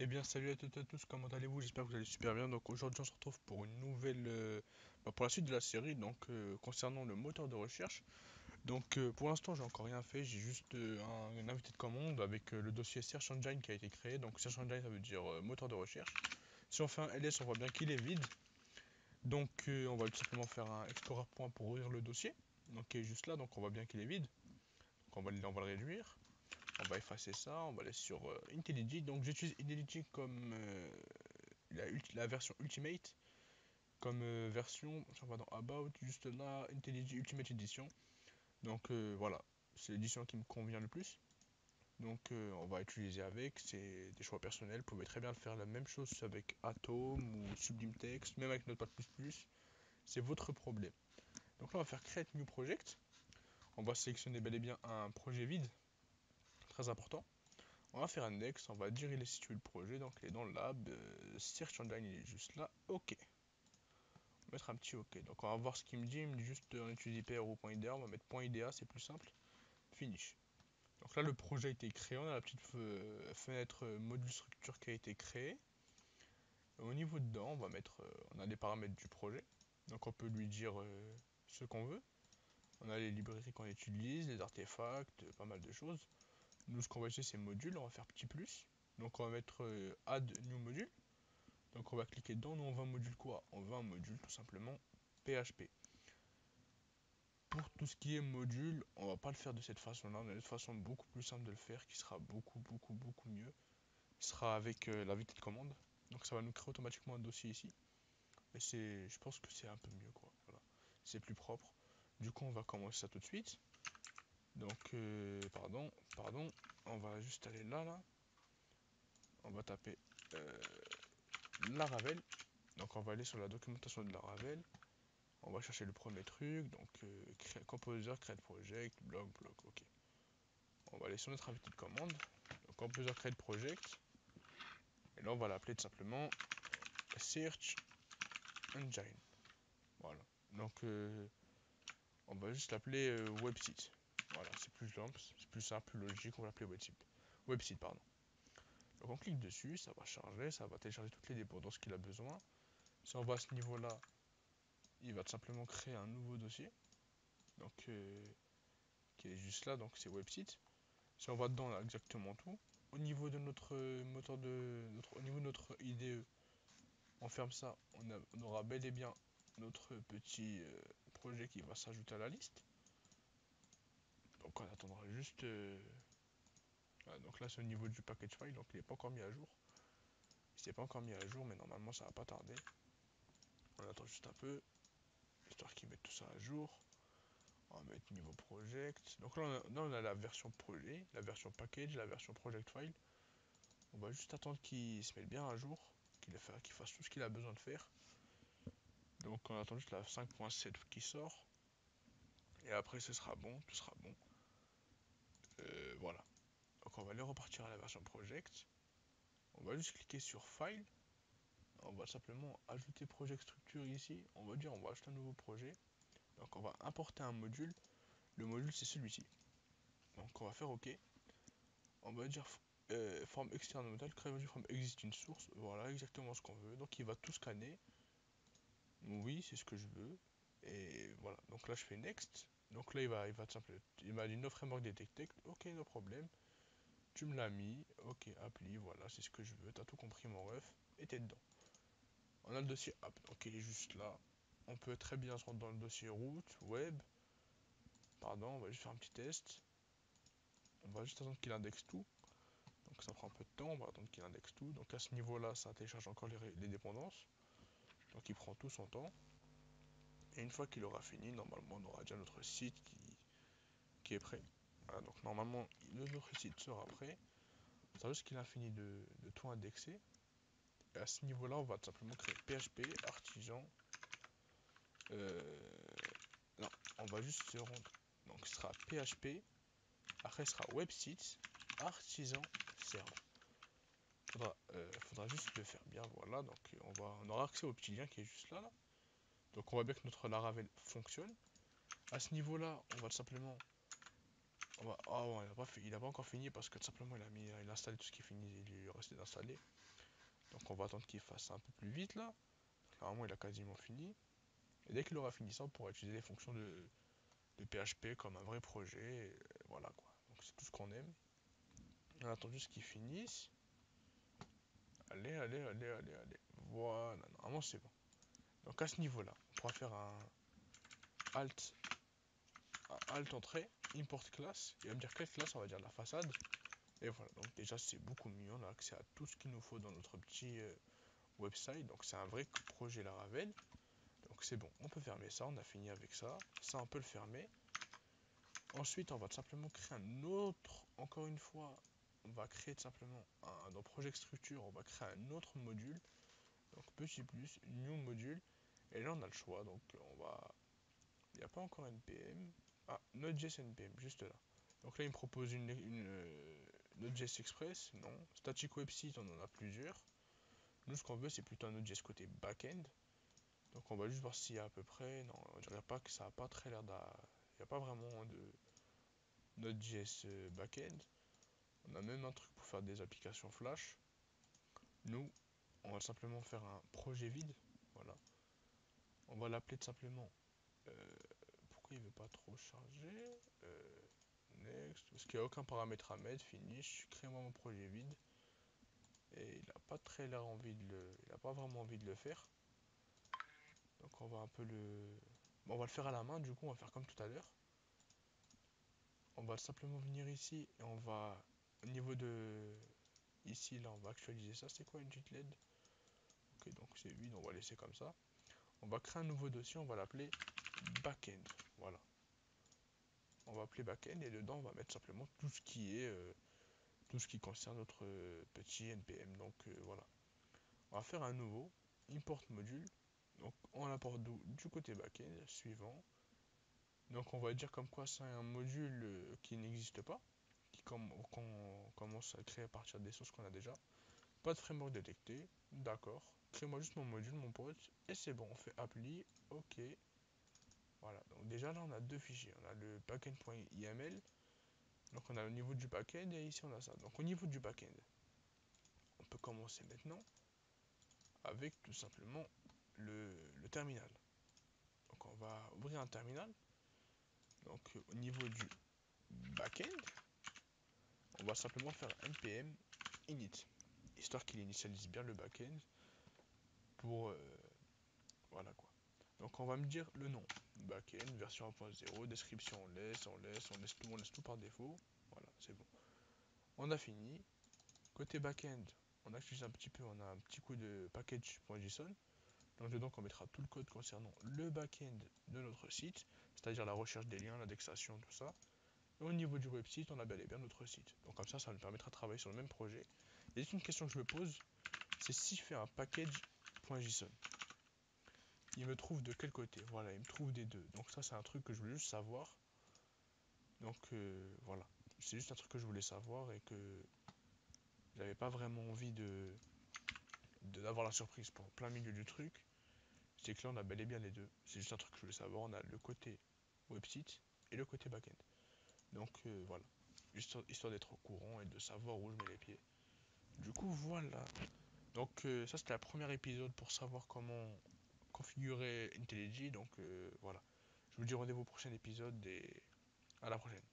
Eh bien, salut à toutes et à tous, comment allez-vous? J'espère que vous allez super bien. Donc aujourd'hui, on se retrouve pour une nouvelle, pour la suite de la série, concernant le moteur de recherche. Pour l'instant, j'ai encore rien fait. J'ai juste un invité de commande avec le dossier Search Engine qui a été créé. Donc Search Engine, ça veut dire moteur de recherche. Si on fait un ls, on voit bien qu'il est vide. On va tout simplement faire un explorer point pour ouvrir le dossier. Donc qui est juste là. Donc on voit bien qu'il est vide. Donc on va le réduire. On va effacer ça, on va aller sur IntelliJ. Donc j'utilise IntelliJ comme la version Ultimate, comme version, si on va dans About, juste là, IntelliJ Ultimate Edition. Voilà, c'est l'édition qui me convient le plus. On va utiliser avec, c'est des choix personnels. Vous pouvez très bien faire la même chose avec Atom ou Sublime Text, même avec Notepad++. C'est votre problème. Donc là, on va faire Create New Project. On va sélectionner bel et bien un projet vide, très important. On va faire un next, on va dire il est situé le projet, donc il est dans le lab, Search Engine il est juste là, ok. On va mettre un petit ok, donc on va voir ce qu'il me dit, il me dit juste on utilise IPR ou .ida, on va mettre .ida, c'est plus simple, finish. Donc là le projet a été créé, on a la petite fenêtre module structure qui a été créée. Au niveau dedans, on a les paramètres du projet, donc on peut lui dire ce qu'on veut. On a les librairies qu'on utilise, les artefacts, pas mal de choses. Nous, ce qu'on va utiliser, c'est module. On va faire petit plus. Donc, on va mettre add new module. Donc, on va cliquer dedans. Nous, on veut un module quoi? On veut un module tout simplement PHP. Pour tout ce qui est module, on va pas le faire de cette façon-là. On a une façon beaucoup plus simple de le faire qui sera beaucoup mieux. Ce sera avec l'invité de commande. Donc, ça va nous créer automatiquement un dossier ici. Et je pense que c'est un peu mieux quoi. Voilà. C'est plus propre. Du coup, on va commencer ça tout de suite. Pardon, on va juste aller là. On va taper Laravel. Donc on va aller sur la documentation de Laravel. On va chercher le premier truc. Composer, create project, blog, ok. On va aller sur notre invité de commande. Donc composer, create project. Et là on va l'appeler tout simplement Search Engine. Voilà. Donc on va juste l'appeler website. Voilà, c'est plus simple, plus logique. On va l'appeler website. Website, pardon. Donc on clique dessus, ça va charger, ça va télécharger toutes les dépendances qu'il a besoin. Si on va à ce niveau-là, il va tout simplement créer un nouveau dossier. Donc qui est juste là, donc c'est website. Si on va dedans, on a exactement tout. Au niveau de notre moteur au niveau de notre IDE, on ferme ça, on aura bel et bien notre petit projet qui va s'ajouter à la liste. Donc on attendra juste. Voilà, donc là c'est au niveau du package file, donc il n'est pas encore mis à jour. Il s'est pas encore mis à jour, mais normalement ça va pas tarder. On attend juste un peu, histoire qu'ils mettent tout ça à jour. On va mettre niveau project. Donc là on a la version projet, la version package, la version project file. On va juste attendre qu'il se mette bien à jour, qu'il fasse tout ce qu'il a besoin de faire. Donc on attend juste la 5.7 qui sort. Et après ce sera bon, tout sera bon. Voilà. Donc on va aller repartir à la version project. On va juste cliquer sur file. On va simplement ajouter project structure ici. On va dire on va ajouter un nouveau projet. Donc on va importer un module. Le module c'est celui-ci. Donc on va faire OK. On va dire forme externe modal, créer module from existing source. Voilà exactement ce qu'on veut. Donc il va tout scanner. Oui, c'est ce que je veux. Et voilà. Donc là je fais next. Donc là il va tout simplement. Il m'a dit no framework detected. Ok, no problème. Tu me l'as mis. Ok, appli. Voilà, c'est ce que je veux. T'as tout compris mon ref. Et t'es dedans. On a le dossier app. Donc il est juste là. On peut très bien se rendre dans le dossier route, web. Pardon, on va juste faire un petit test. On va juste attendre qu'il indexe tout. Donc ça prend un peu de temps, on va attendre qu'il indexe tout. Donc à ce niveau-là, ça télécharge encore les dépendances. Donc il prend tout son temps. Et une fois qu'il aura fini, normalement on aura déjà notre site qui est prêt. Voilà, donc normalement notre site sera prêt. C'est juste qu'il a fini de tout indexer. Et à ce niveau-là, on va tout simplement créer PHP, artisan. Non, on va juste se rendre. Donc ce sera PHP. Après ce sera website, artisan, serveur. Faudra juste le faire bien, voilà. On aura accès au petit lien qui est juste là. Donc on voit bien que notre Laravel fonctionne. À ce niveau-là, on va tout simplement. Ah ouais, il a pas encore fini parce que tout simplement il a installé tout ce qui est fini, il lui restait d'installer. Donc on va attendre qu'il fasse un peu plus vite là. Normalement il a quasiment fini. Et dès qu'il aura fini ça, on pourra utiliser les fonctions de PHP comme un vrai projet. Et voilà quoi. Donc c'est tout ce qu'on aime. On attend juste qu'il finisse. Allez, allez, allez, allez, allez. Voilà, normalement c'est bon. Donc à ce niveau-là, on pourra faire alt, un alt entrée, import class. Il va me dire quelle classe, on va dire la façade. Et voilà, donc déjà c'est beaucoup mieux. On a accès à tout ce qu'il nous faut dans notre petit website. Donc c'est un vrai projet Laravel. Donc c'est bon, on peut fermer ça, on a fini avec ça. Ça on peut le fermer. Ensuite on va tout simplement créer un autre, encore une fois, on va créer tout simplement dans Project Structure, on va créer un autre module. Donc petit plus, new module. Et là on a le choix, donc on va... Il n'y a pas encore NPM. Ah, Node.js NPM, juste là. Donc là il me propose une Node.js Express, non. Static Website, on en a plusieurs. Nous ce qu'on veut c'est plutôt un Node.js côté backend. Donc on va juste voir s'il y a à peu près. Non, je dirais pas que ça a pas très l'air d'un. Il n'y a pas vraiment de Node.js backend. On a même un truc pour faire des applications Flash. Nous, on va simplement faire un projet vide. Voilà. On va l'appeler tout simplement. Pourquoi il veut pas trop charger Next. Parce qu'il n'y a aucun paramètre à mettre. Finish. Crée-moi mon projet vide. Et il n'a pas très l'air envie de le. Il n'a pas vraiment envie de le faire. Donc on va un peu le. Bon, on va le faire à la main, du coup on va faire comme tout à l'heure. On va simplement venir ici et on va au niveau de ici là on va actualiser ça. C'est quoi une petite LED? Ok, donc c'est vide, on va laisser comme ça. On va créer un nouveau dossier, on va l'appeler backend. Voilà. On va appeler backend et dedans on va mettre simplement tout ce qui est tout ce qui concerne notre petit npm. Donc voilà. On va faire un nouveau import module. Donc on l'importe du côté backend suivant. Donc on va dire comme quoi c'est un module qui n'existe pas, qu'on commence à créer à partir des sources qu'on a déjà. Pas de framework détecté, d'accord. Crée-moi juste mon module, mon pote, et c'est bon, on fait appli, ok. Voilà, donc déjà là on a deux fichiers, on a le backend.yml, donc on a au niveau du backend et ici on a ça. Donc au niveau du backend, on peut commencer maintenant avec tout simplement le terminal. Donc on va ouvrir un terminal. Donc au niveau du backend, on va simplement faire npm init, histoire qu'il initialise bien le backend pour voilà quoi. Donc on va me dire le nom, backend version 1.0, description on laisse tout par défaut. Voilà, c'est bon. On a fini. Côté backend, on actualise un petit peu, on a un petit coup de package.json. Donc dedans on mettra tout le code concernant le backend de notre site, c'est-à-dire la recherche des liens, l'indexation, tout ça. Et au niveau du website, on a bel et bien notre site. Donc comme ça nous permettra de travailler sur le même projet. Et une question que je me pose, c'est si je fais un package.json, il me trouve de quel côté? Voilà, il me trouve des deux. Donc ça c'est un truc que je voulais juste savoir. Donc voilà, c'est juste un truc que je voulais savoir et que j'avais pas vraiment envie d'avoir la surprise pour plein milieu du truc. C'est que là on a bel et bien les deux. C'est juste un truc que je voulais savoir. On a le côté website et le côté backend. Donc voilà, histoire d'être au courant et de savoir où je mets les pieds. Du coup voilà. Donc ça c'était le premier épisode pour savoir comment configurer IntelliJ. Donc voilà. Je vous dis rendez-vous au prochain épisode et à la prochaine.